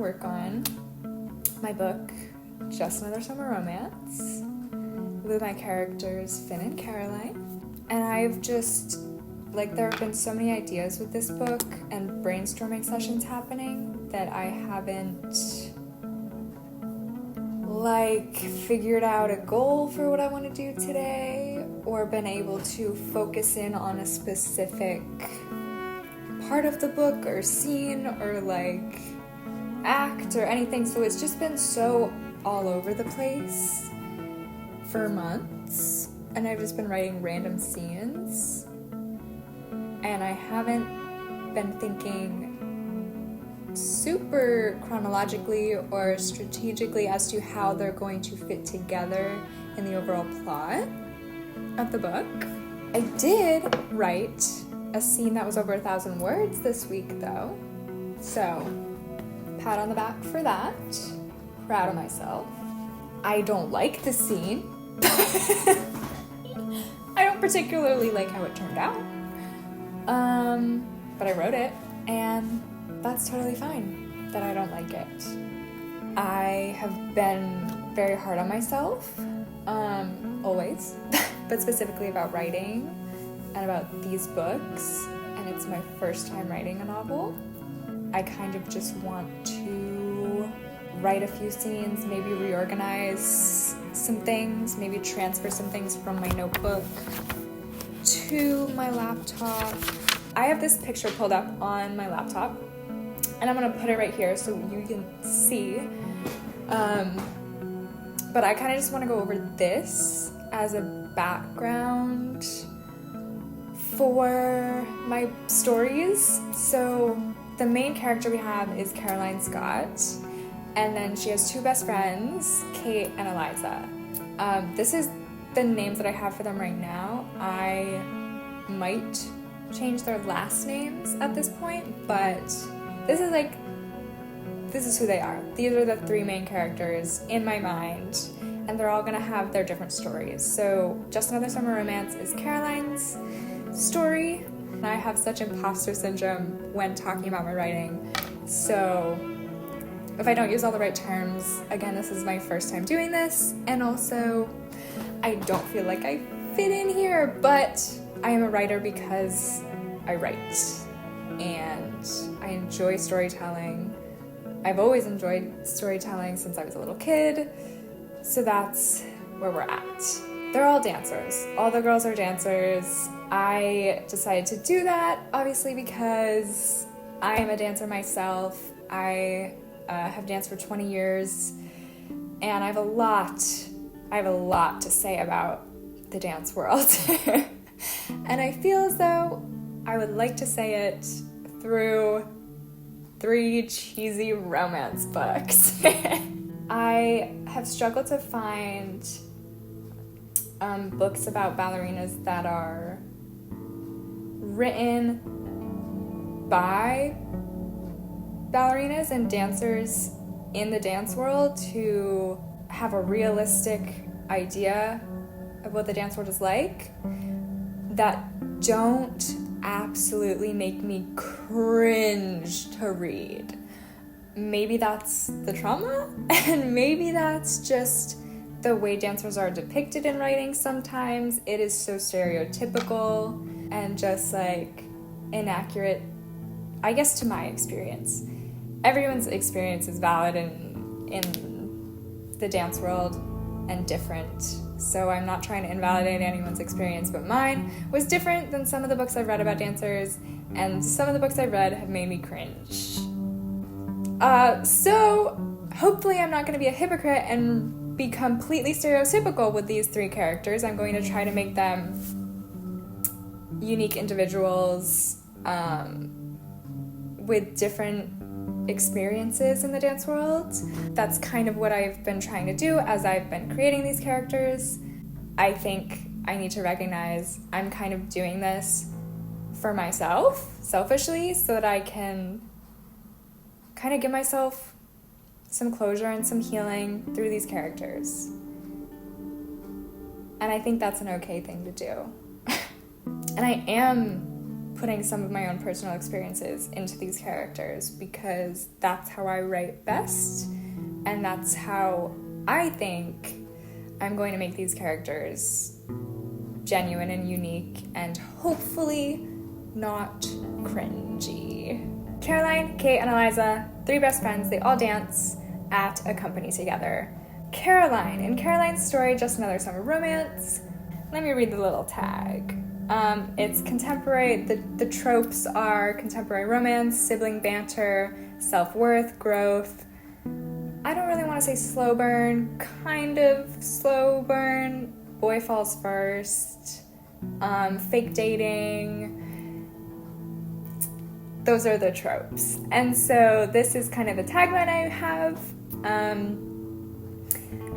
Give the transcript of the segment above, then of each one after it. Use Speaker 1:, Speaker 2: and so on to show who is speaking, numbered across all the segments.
Speaker 1: work on my book, Just Another Summer Romance, with my characters Finn and Caroline. And I've just, there have been so many ideas with this book and brainstorming sessions happening that I haven't figured out a goal for what I want to do today, or been able to focus in on a specific part of the book or scene or act or anything. So it's just been so all over the place for months, and I've just been writing random scenes, and I haven't been thinking super chronologically or strategically as to how they're going to fit together in the overall plot of the book. I did write a scene that was over 1,000 words this week though, so pat on the back for that. Proud of myself. I don't like the scene. I don't particularly like how it turned out, but I wrote it, and that's totally fine that I don't like it. I have been very hard on myself, always, but specifically about writing and about these books, and it's my first time writing a novel. I kind of just want to write a few scenes, maybe reorganize some things, maybe transfer some things from my notebook to my laptop. I have this picture pulled up on my laptop, and I'm gonna put it right here so you can see. But I kind of just want to go over this as a background for my stories. So the main character we have is Caroline Scott, and then she has two best friends, Kate and Eliza. This is the names that I have for them right now. I might change their last names at this point, but this is who they are. These are the three main characters in my mind, and they're all gonna have their different stories. So Just Another Summer Romance is Caroline's story. I have such imposter syndrome when talking about my writing, so if I don't use all the right terms, again, this is my first time doing this, and also I don't feel like I fit in here, but I am a writer because I write, and I enjoy storytelling. I've always enjoyed storytelling since I was a little kid, so that's where we're at. They're all dancers. All the girls are dancers. I decided to do that, obviously, because I am a dancer myself. I have danced for 20 years, and I have a lot to say about the dance world. And I feel as though I would like to say it through 3 cheesy romance books. I have struggled to find books about ballerinas that are written by ballerinas and dancers in the dance world to have a realistic idea of what the dance world is like, that don't absolutely make me cringe to read. Maybe that's the trauma, and maybe that's just the way dancers are depicted in writing sometimes. It is so stereotypical and just inaccurate, I guess, to my experience. Everyone's experience is valid in the dance world and different, so I'm not trying to invalidate anyone's experience, but mine was different than some of the books I've read about dancers, and some of the books I've read have made me cringe. So hopefully I'm not going to be a hypocrite and be completely stereotypical with these 3 characters. I'm going to try to make them unique individuals with different experiences in the dance world. That's kind of what I've been trying to do as I've been creating these characters. I think I need to recognize I'm kind of doing this for myself, selfishly, so that I can kind of give myself some closure and some healing through these characters. And I think that's an okay thing to do. And I am putting some of my own personal experiences into these characters because that's how I write best, and that's how I think I'm going to make these characters genuine and unique and hopefully not cringy. Caroline, Kate, and Eliza, 3 best friends, they all dance at a company together. Caroline, in Caroline's story, just another summer romance. Let me read the little tag. It's contemporary, the tropes are contemporary romance, sibling banter, self-worth, growth. I don't really want to say slow burn, kind of slow burn. Boy falls first, fake dating. Those are the tropes. And so this is kind of the tagline I have.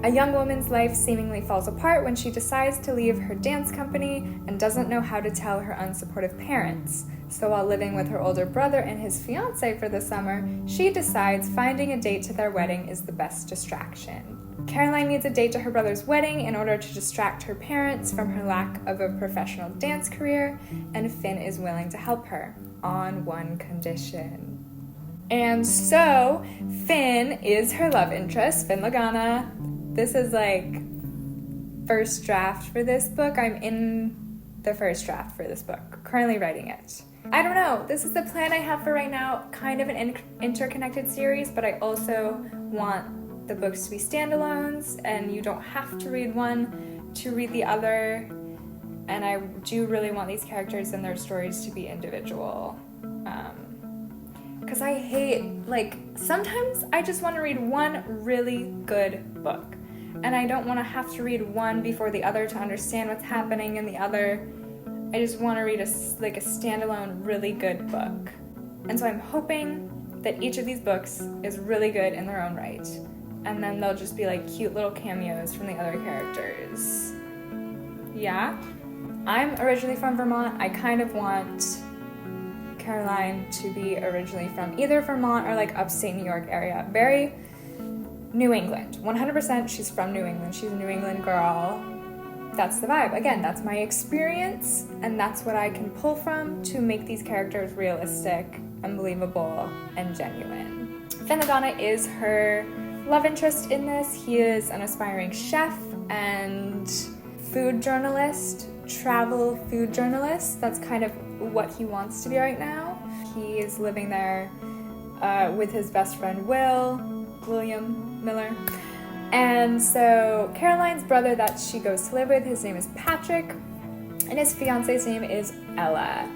Speaker 1: A young woman's life seemingly falls apart when she decides to leave her dance company and doesn't know how to tell her unsupportive parents. So while living with her older brother and his fiancée for the summer, she decides finding a date to their wedding is the best distraction. Caroline needs a date to her brother's wedding in order to distract her parents from her lack of a professional dance career, and Finn is willing to help her, on one condition. And so, Finn is her love interest, Finn Lagana. This is like first draft for this book. I'm in the first draft for this book, currently writing it. I don't know, this is the plan I have for right now, kind of an interconnected series, but I also want the books to be standalones, and you don't have to read one to read the other, and I do really want these characters and their stories to be individual. Because I hate, sometimes I just want to read one really good book, and I don't want to have to read one before the other to understand what's happening in the other. I just want to read a standalone, really good book. And so I'm hoping that each of these books is really good in their own right, and then they'll just be like cute little cameos from the other characters. Yeah? I'm originally from Vermont. I kind of want Caroline to be originally from either Vermont or upstate New York area. Very New England. 100% she's from New England. She's a New England girl. That's the vibe. Again, that's my experience, and that's what I can pull from to make these characters realistic and believable and genuine. Finn Lagana is her love interest in this. He is an aspiring chef and food journalist, travel food journalist. That's kind of what he wants to be right now. He is living there with his best friend William Miller. And so Caroline's brother that she goes to live with, his name is Patrick, and his fiance's name is Ella.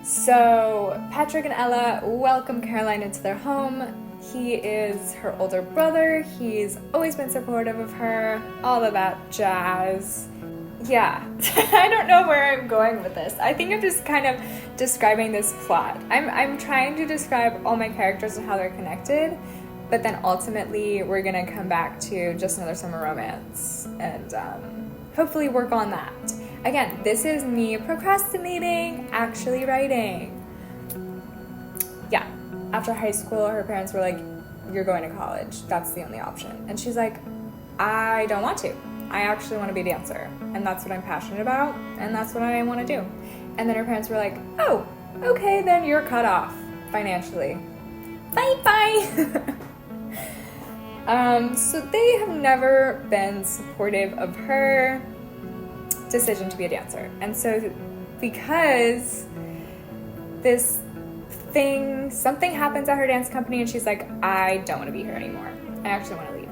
Speaker 1: So Patrick and Ella welcome Caroline into their home. He is her older brother. He's always been supportive of her, all of that jazz. Yeah, I don't know where I'm going with this. I think I'm just kind of describing this plot. I'm trying to describe all my characters and how they're connected, but then ultimately we're gonna come back to just another summer romance and hopefully work on that. Again, this is me procrastinating, actually writing. Yeah, after high school, her parents were like, you're going to college, that's the only option. And she's like, I don't want to. I actually want to be a dancer, and that's what I'm passionate about, and that's what I want to do. And then her parents were like, oh, okay, then you're cut off financially. Bye-bye. So they have never been supportive of her decision to be a dancer. And so because something happens at her dance company, and she's like, I don't want to be here anymore. I actually want to leave.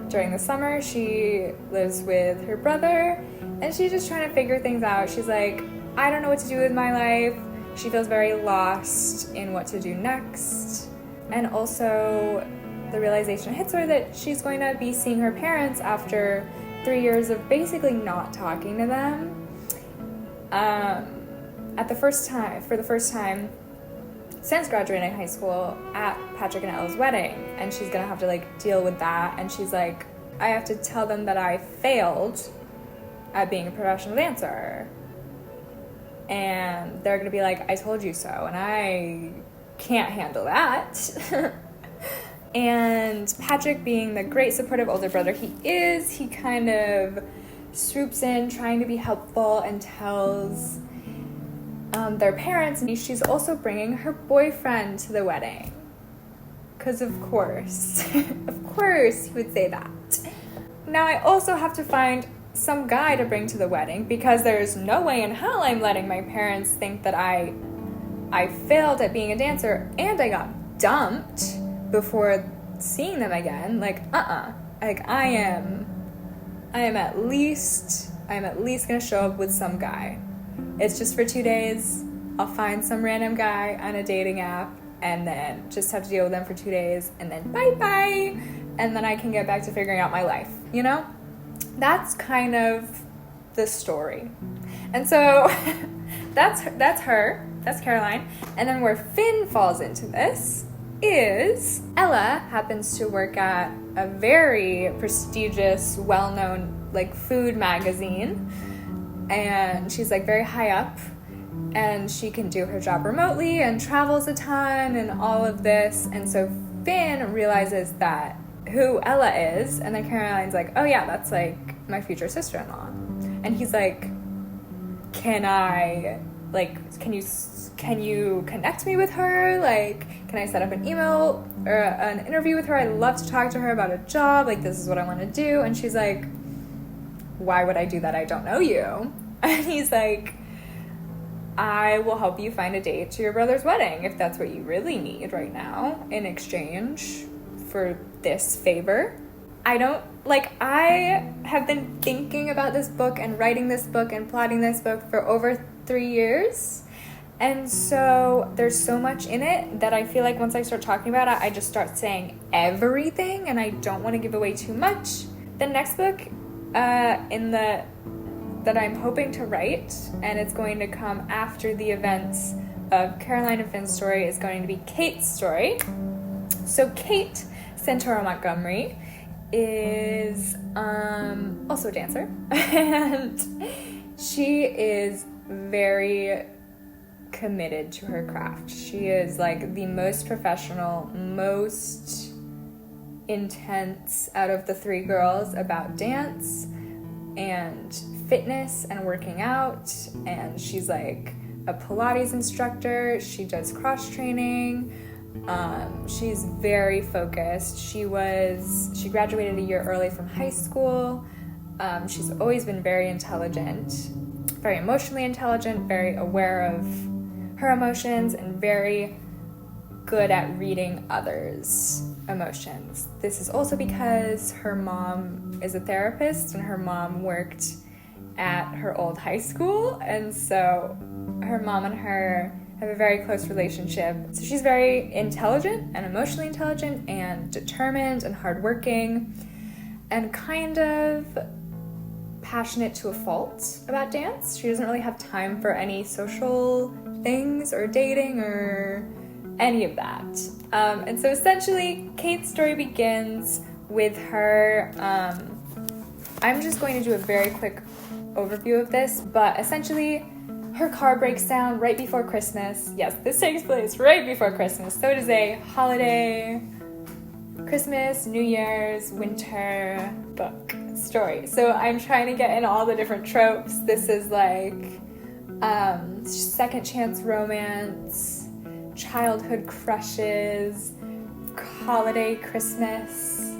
Speaker 1: During the summer, she lives with her brother, and she's just trying to figure things out. She's like, I don't know what to do with my life. She feels very lost in what to do next. And also, the realization hits her that she's going to be seeing her parents after 3 years of basically not talking to them. For the first time since graduating high school, at Patrick and Ella's wedding, and she's gonna have to deal with that. And she's like, I have to tell them that I failed at being a professional dancer, and they're gonna be like, I told you so, and I can't handle that. And Patrick, being the great supportive older brother he is, he kind of swoops in trying to be helpful and tells their parents, and she's also bringing her boyfriend to the wedding. Because of course, of course you would say that. Now I also have to find some guy to bring to the wedding, because there's no way in hell I'm letting my parents think that I failed at being a dancer and I got dumped before seeing them again. Like, like I am at least gonna show up with some guy. It's just for 2 days. I'll find some random guy on a dating app and then just have to deal with them for 2 days and then bye, and then I can get back to figuring out my life, you know? That's kind of the story. And so that's her, that's Caroline. And then where Finn falls into this is Ella happens to work at a very prestigious, well-known like food magazine, and she's like very high up, and she can do her job remotely and travels a ton and all of this. And so Finn realizes that who Ella is, and then Caroline's like, oh yeah, that's like my future sister-in-law. And he's like, can you connect me with her? Like, can I set up an email or an interview with her? I'd love to talk to her about a job. Like, this is what I want to do. And she's like, why would I do that? I don't know you. And he's like, I will help you find a date to your brother's wedding if that's what you really need right now in exchange for this favor. I have been thinking about this book and writing this book and plotting this book for over 3 years. And so there's so much in it that I feel like once I start talking about it, I just start saying everything, and I don't want to give away too much. The next book that I'm hoping to write, and it's going to come after the events of Caroline and Finn's story, is going to be Kate's story. So Kate Santoro Montgomery is also a dancer, and she is very committed to her craft. She is like the most professional, most intense out of the 3 girls about dance and fitness and working out, and she's like a Pilates instructor. She does cross training. She's very focused. She graduated a year early from high school. She's always been very intelligent, very emotionally intelligent, very aware of her emotions, and very good at reading others' emotions. This is also because her mom is a therapist, and her mom worked at her old high school, and so her mom and her have a very close relationship. So she's very intelligent and emotionally intelligent and determined and hardworking and kind of passionate to a fault about dance. She doesn't really have time for any social things or dating or any of that. And so essentially, Kate's story begins with her, I'm just going to do a very quick overview of this, but essentially, her car breaks down right before Christmas. Yes, this takes place right before Christmas. So it is a holiday, Christmas, New Year's, winter book story. So I'm trying to get in all the different tropes. This is like second chance romance, childhood crushes, holiday Christmas.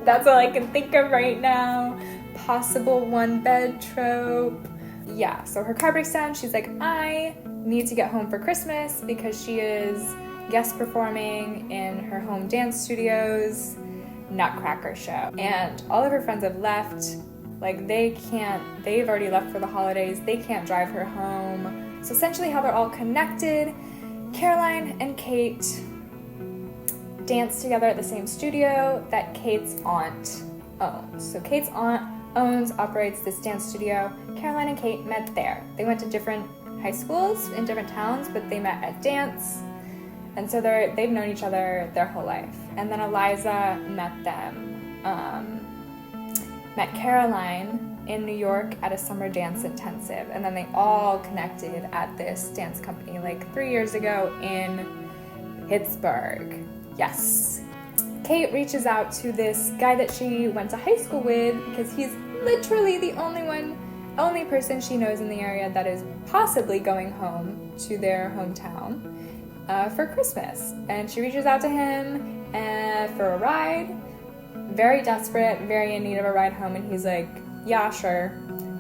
Speaker 1: That's all I can think of right now. Possible one bed trope. Yeah, so her car breaks down. She's like, I need to get home for Christmas, because she is guest performing in her home dance studio's Nutcracker show. And all of her friends have left. Like, they've already left for the holidays. They can't drive her home. So essentially how they're all connected, Caroline and Kate dance together at the same studio that Kate's aunt owns. So Kate's aunt operates this dance studio. Caroline and Kate met there. They went to different high schools in different towns, but they met at dance. And so they've known each other their whole life. And then Eliza met Caroline in New York at a summer dance intensive. And then they all connected at this dance company like 3 years ago in Pittsburgh. Yes. Kate reaches out to this guy that she went to high school with, because he's literally the only one only person she knows in the area that is possibly going home to their hometown for Christmas. And she reaches out to him for a ride, very desperate, very in need of a ride home, and he's like, yeah, sure,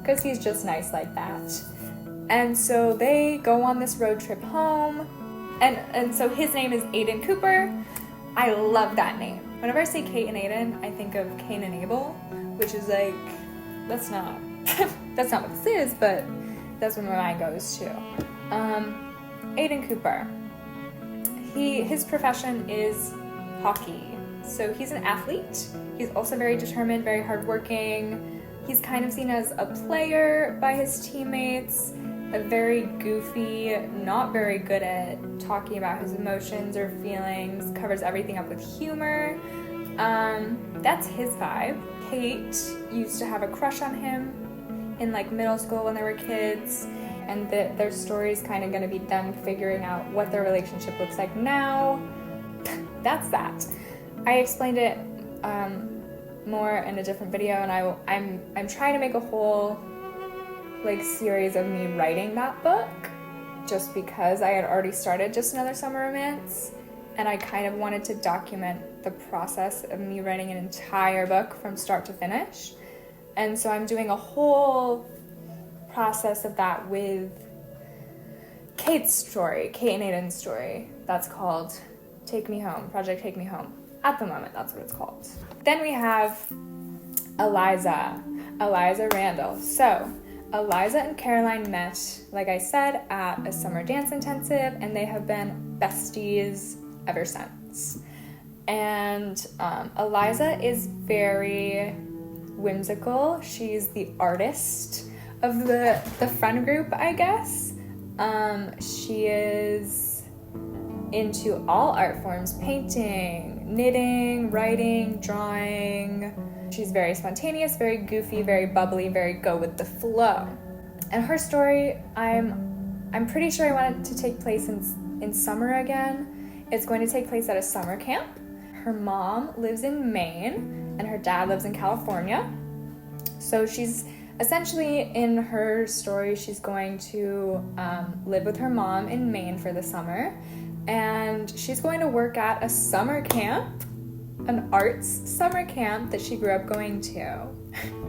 Speaker 1: because he's just nice like that. And so they go on this road trip home, and so his name is Aiden Cooper. I love that name. Whenever I say Kate and Aiden, I think of Cain and Abel, which is like, that's not what this is, but that's where my mind goes to. Aiden Cooper. His profession is hockey. So he's an athlete. He's also very determined, very hardworking. He's kind of seen as a player by his teammates, a very goofy, not very good at talking about his emotions or feelings, covers everything up with humor. That's his vibe. Kate used to have a crush on him in like middle school when they were kids, and their story is kind of going to be them figuring out what their relationship looks like now. That's that. I explained it more in a different video, and I'm trying to make a whole like series of me writing that book, just because I had already started Just Another Summer Romance, and I kind of wanted to document the process of me writing an entire book from start to finish. And so I'm doing a whole process of that with Kate's story, Kate and Aiden's story. That's called Take Me Home, Project Take Me Home. At the moment, that's what it's called. Then we have Eliza Randall. So Eliza and Caroline met, like I said, at a summer dance intensive, and they have been besties ever since. And Eliza is very whimsical. She's the artist of the friend group, I guess. She is into all art forms: painting, knitting, writing, drawing. She's very spontaneous, very goofy, very bubbly, very go with the flow. And her story, I'm pretty sure I want it to take place in summer again. It's going to take place at a summer camp. Her mom lives in Maine and her dad lives in California. So she's essentially, in her story, she's going to live with her mom in Maine for the summer. And she's going to work at a summer camp, an arts summer camp that she grew up going to.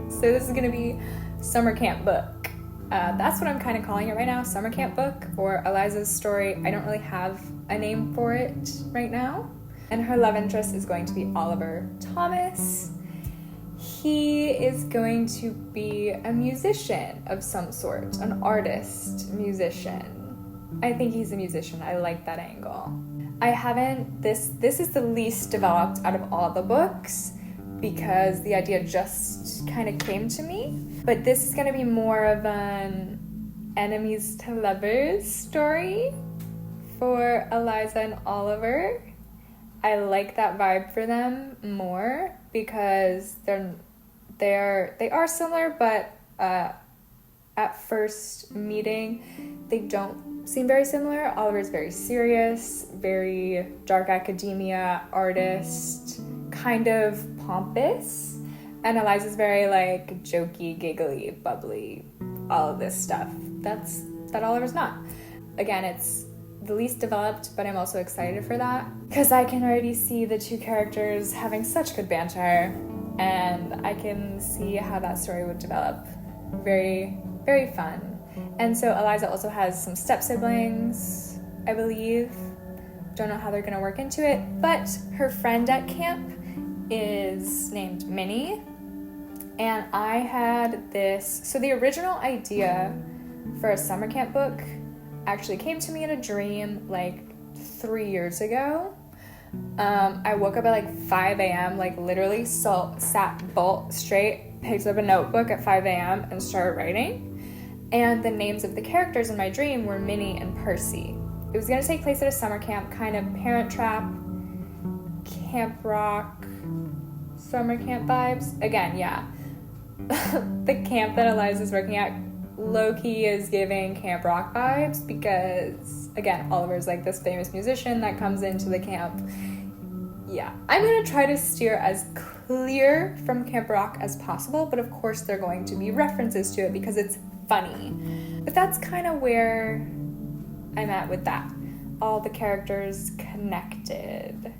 Speaker 1: So this is going to be summer camp book. That's what I'm kind of calling it right now, summer camp book, or Eliza's story. I don't really have a name for it right now. And her love interest is going to be Oliver Thomas. He is going to be a musician of some sort, an artist, musician. I think he's a musician. I like that angle. This is the least developed out of all the books because the idea just kind of came to me. But this is going to be more of an enemies to lovers story for Eliza and Oliver. I like that vibe for them more because they are similar, but at first meeting, they don't seem very similar. Oliver's very serious, very dark academia, artist, kind of pompous. And Eliza's very like jokey, giggly, bubbly, all of this stuff. That Oliver's not. Again, it's the least developed, but I'm also excited for that because I can already see the two characters having such good banter, and I can see how that story would develop. Very, very fun. And so Eliza also has some step-siblings, I believe. Don't know how they're going to work into it, but her friend at camp is named Minnie. And I had this, so the original idea for a summer camp book actually came to me in a dream like 3 years ago. I woke up at like 5 a.m., like literally sat bolt straight, picked up a notebook at 5 a.m. and started writing. And the names of the characters in my dream were Minnie and Percy. It was going to take place at a summer camp, kind of Parent Trap, Camp Rock, summer camp vibes. Again, yeah. The camp that Eliza's working at low-key is giving Camp Rock vibes because, again, Oliver's like this famous musician that comes into the camp Yeah, I'm gonna try to steer as clear from Camp Rock as possible, but of course there are going to be references to it because it's funny. But that's kind of where I'm at with that. All the characters connected.